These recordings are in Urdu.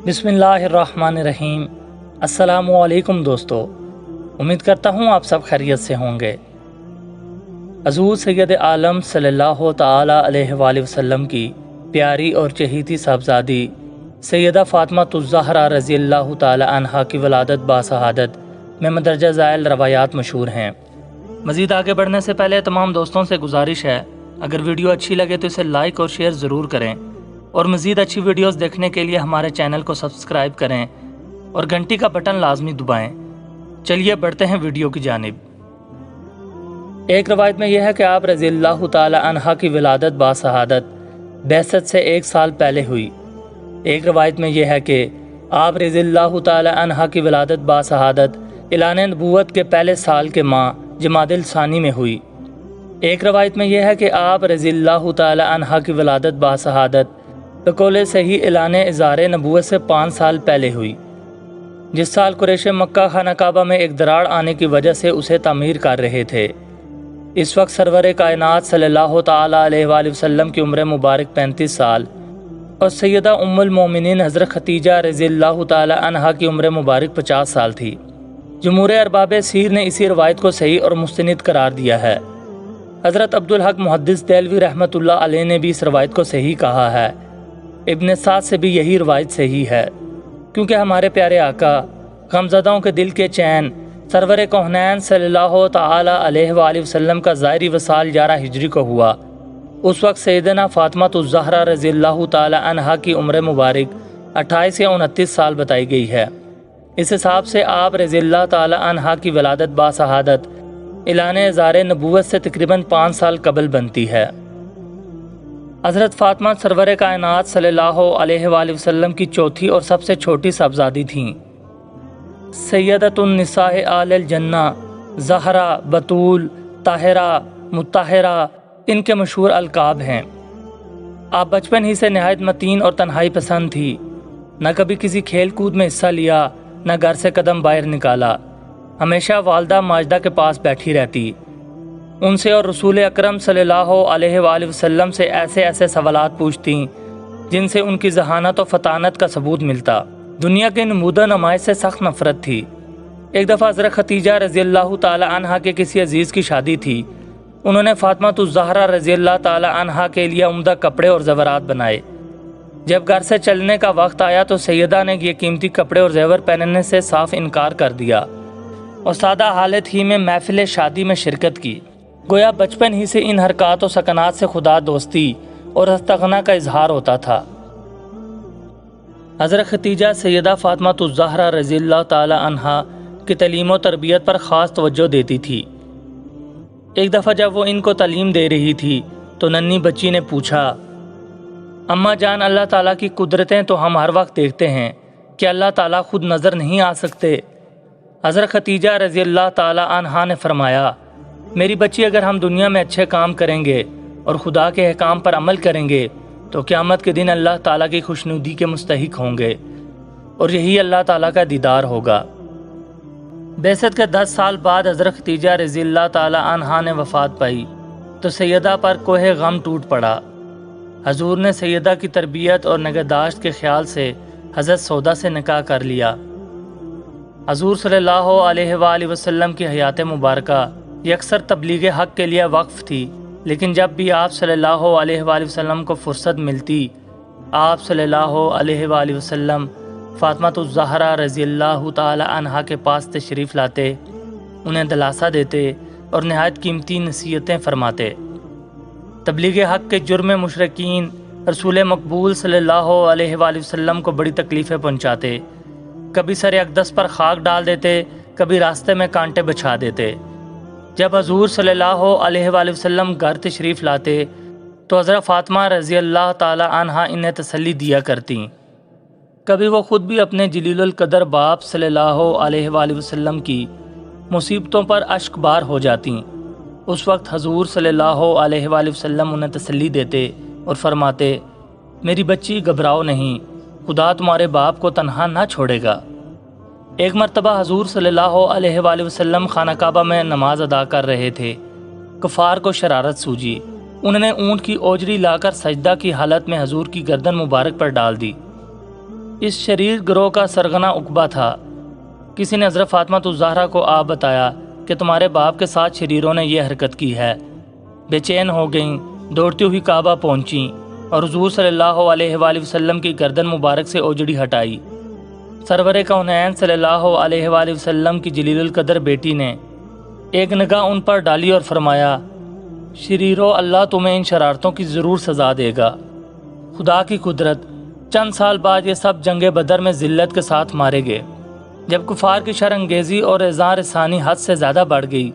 بسم اللہ الرحمن الرحیم۔ السلام علیکم دوستو، امید کرتا ہوں آپ سب خیریت سے ہوں گے۔ حضور سید عالم صلی اللہ تعالی علیہ وآلہ وسلم کی پیاری اور چہیتی صاحبزادی سیدہ فاطمہ الزہرا رضی اللہ تعالی عنہا کی ولادت باسعادت میں مندرجہ ذیل روایات مشہور ہیں۔ مزید آگے بڑھنے سے پہلے تمام دوستوں سے گزارش ہے، اگر ویڈیو اچھی لگے تو اسے لائک اور شیئر ضرور کریں، اور مزید اچھی ویڈیوز دیکھنے کے لیے ہمارے چینل کو سبسکرائب کریں اور گھنٹی کا بٹن لازمی دبائیں۔ چلیے بڑھتے ہیں ویڈیو کی جانب۔ ایک روایت میں یہ ہے کہ آپ رضی اللہ تعالی عنہ کی ولادت باسعادت بعثت سے 1 سال پہلے ہوئی۔ ایک روایت میں یہ ہے کہ آپ رضی اللہ تعالی عنہ کی ولادت باسعادت اعلان نبوت کے پہلے سال کے ماہ جمادی الثانی میں ہوئی۔ ایک روایت میں یہ ہے کہ آپ رضی اللہ تعالی عنہ کی ولادت باسعادت بقول صحیح اعلان اظہار نبوت سے 5 سال پہلے ہوئی، جس سال قریش مکہ خانہ کعبہ میں ایک دراڑ آنے کی وجہ سے اسے تعمیر کر رہے تھے۔ اس وقت سرور کائنات صلی اللہ تعالی علیہ وآلہ وسلم کی عمر مبارک 35 سال اور سیدہ ام المومنین حضرت ختیجہ رضی اللہ تعالی عنہا کی عمر مبارک 50 سال تھی۔ جمہور ارباب سیر نے اسی روایت کو صحیح اور مستند قرار دیا ہے۔ حضرت عبدالحق محدث دہلوی رحمۃ اللہ علیہ نے بھی اس روایت کو صحیح کہا ہے۔ ابن سعد سے بھی یہی روایت صحیح ہے، کیونکہ ہمارے پیارے آقا غمزدوں کے دل کے چین سرور کونین صلی اللہ تعالی علیہ وآلہ وسلم کا ظاہری وصال 11 ہجری کو ہوا۔ اس وقت سیدنا فاطمہ الزہرا رضی اللہ تعالی عنہا کی عمر مبارک 28 یا 29 سال بتائی گئی ہے۔ اس حساب سے آپ رضی اللہ تعالی عنہا کی ولادت باسعادت اعلان اظہار نبوت سے تقریباً 5 سال قبل بنتی ہے۔ حضرت فاطمہ سرور کائنات صلی اللہ علیہ وآلہ وسلم کی چوتھی اور سب سے چھوٹی صاحبزادی تھیں۔ سیدۃ النساء آل الجنہ، زہرا، بطول، طاہرہ، مطہرہ ان کے مشہور القاب ہیں۔ آپ بچپن ہی سے نہایت متین اور تنہائی پسند تھی، نہ کبھی کسی کھیل کود میں حصہ لیا، نہ گھر سے قدم باہر نکالا۔ ہمیشہ والدہ ماجدہ کے پاس بیٹھی رہتی، ان سے اور رسول اکرم صلی اللہ علیہ وآلہ وسلم سے ایسے سوالات پوچھتیں جن سے ان کی ذہانت و فطانت کا ثبوت ملتا۔ دنیا کے نمودہ نمائش سے سخت نفرت تھی۔ ایک دفعہ حضرت ختیجہ رضی اللہ تعالی عنہا کے کسی عزیز کی شادی تھی۔ انہوں نے فاطمہ الزہرا رضی اللہ تعالی عنہا کے لیے عمدہ کپڑے اور زیورات بنائے۔ جب گھر سے چلنے کا وقت آیا تو سیدہ نے یہ قیمتی کپڑے اور زیور پہننے سے صاف انکار کر دیا اور سادہ حالت ہی میں محفل شادی میں شرکت کی۔ گویا بچپن ہی سے ان حرکات و سکنات سے خدا دوستی اور استغنا کا اظہار ہوتا تھا۔ حضرت ختیجہ سیدہ فاطمہ الزہرا رضی اللہ تعالی عنہا کی تعلیم و تربیت پر خاص توجہ دیتی تھی۔ ایک دفعہ جب وہ ان کو تعلیم دے رہی تھی تو ننھی بچی نے پوچھا، اماں جان، اللہ تعالیٰ کی قدرتیں تو ہم ہر وقت دیکھتے ہیں، کہ اللہ تعالیٰ خود نظر نہیں آ سکتے؟ حضرت ختیجہ رضی اللہ تعالی عنہا نے فرمایا، میری بچی، اگر ہم دنیا میں اچھے کام کریں گے اور خدا کے احکام پر عمل کریں گے تو قیامت کے دن اللہ تعالیٰ کی خوشنودی کے مستحق ہوں گے، اور یہی اللہ تعالیٰ کا دیدار ہوگا۔ بعثت کے 10 سال بعد حضرت ختیجہ رضی اللہ تعالی عنہا نے وفات پائی تو سیدہ پر کوہ غم ٹوٹ پڑا۔ حضور نے سیدہ کی تربیت اور نگہداشت کے خیال سے حضرت سودا سے نکاح کر لیا۔ حضور صلی اللہ علیہ وآلہ وسلم کی حیات مبارکہ یہ اکثر تبلیغ حق کے لیے وقف تھی، لیکن جب بھی آپ صلی اللہ علیہ وآلہ وسلم کو فرصت ملتی، آپ صلی اللہ علیہ وآلہ وسلم فاطمہ الزہرا رضی اللہ تعالی عنہا کے پاس تشریف لاتے، انہیں دلاسا دیتے اور نہایت قیمتی نصیحتیں فرماتے۔ تبلیغ حق کے جرم مشرکین رسول مقبول صلی اللہ علیہ وآلہ وسلم کو بڑی تکلیفیں پہنچاتے، کبھی سر اقدس پر خاک ڈال دیتے، کبھی راستے میں کانٹے بچھا دیتے۔ جب حضور صلی اللہ علیہ وآلہ وسلم گھر تشریف لاتے تو حضرت فاطمہ رضی اللہ تعالی عنہا انہیں تسلی دیا کرتیں۔ کبھی وہ خود بھی اپنے جلیل القدر باپ صلی اللہ علیہ وآلہ وسلم کی مصیبتوں پر اشک بار ہو جاتیں۔ اس وقت حضور صلی اللہ علیہ وآلہ وسلم انہیں تسلی دیتے اور فرماتے، میری بچی، گھبراؤ نہیں، خدا تمہارے باپ کو تنہا نہ چھوڑے گا۔ ایک مرتبہ حضور صلی اللہ علیہ وآلہ وسلم خانہ کعبہ میں نماز ادا کر رہے تھے۔ کفار کو شرارت سوجی، انہوں نے اونٹ کی اوجری لا کر سجدہ کی حالت میں حضور کی گردن مبارک پر ڈال دی۔ اس شریر گروہ کا سرغنہ عقبہ تھا۔ کسی نے حضرت فاطمہ الزہرا کو آپ بتایا کہ تمہارے باپ کے ساتھ شریروں نے یہ حرکت کی ہے۔ بے چین ہو گئیں، دوڑتی ہوئی کعبہ پہنچیں اور حضور صلی اللہ علیہ وآلہ وسلم کی گردن مبارک سے اوجڑی ہٹائی۔ سرور کونین صلی اللہ علیہ وآلہ وسلم کی جلیل القدر بیٹی نے ایک نگاہ ان پر ڈالی اور فرمایا، شریرو، اللہ تمہیں ان شرارتوں کی ضرور سزا دے گا۔ خدا کی قدرت، چند سال بعد یہ سب جنگ بدر میں ذلت کے ساتھ مارے گئے۔ جب کفار کی شر انگیزی اور اذعان رسانی حد سے زیادہ بڑھ گئی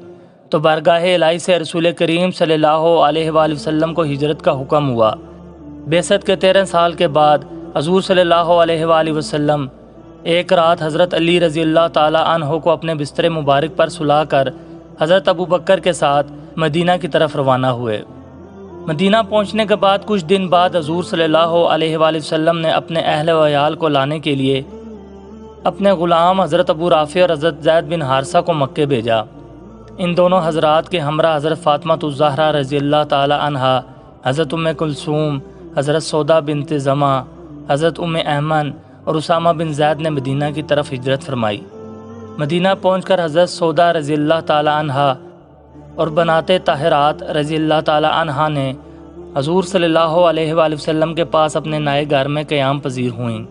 تو بارگاہ الہی سے رسول کریم صلی اللہ علیہ وآلہ وسلم کو ہجرت کا حکم ہوا۔ بعثت کے 13 سال کے بعد حضور صلی اللہ علیہ وآلہ وسلم ایک رات حضرت علی رضی اللہ تعالی عنہ کو اپنے بستر مبارک پر سلا کر حضرت ابوبکر کے ساتھ مدینہ کی طرف روانہ ہوئے۔ مدینہ پہنچنے کے بعد کچھ دن بعد حضور صلی اللہ علیہ وآلہ وسلم نے اپنے اہل و عیال کو لانے کے لیے اپنے غلام حضرت ابو رافع اور حضرت زید بن حارثہ کو مکے بھیجا۔ ان دونوں حضرات کے ہمراہ حضرت فاطمہ الزہرا رضی اللہ تعالی عنہا، حضرت ام کلثوم، حضرت سودا بنت زمع، حضرت ام ایمن اور اسامہ بن زید نے مدینہ کی طرف ہجرت فرمائی۔ مدینہ پہنچ کر حضرت سودا رضی اللہ تعالی عنہا اور بنات طاہرات رضی اللہ تعالی عنہا نے حضور صلی اللہ علیہ وآلہ وسلم کے پاس اپنے نئے گھر میں قیام پذیر ہوئیں۔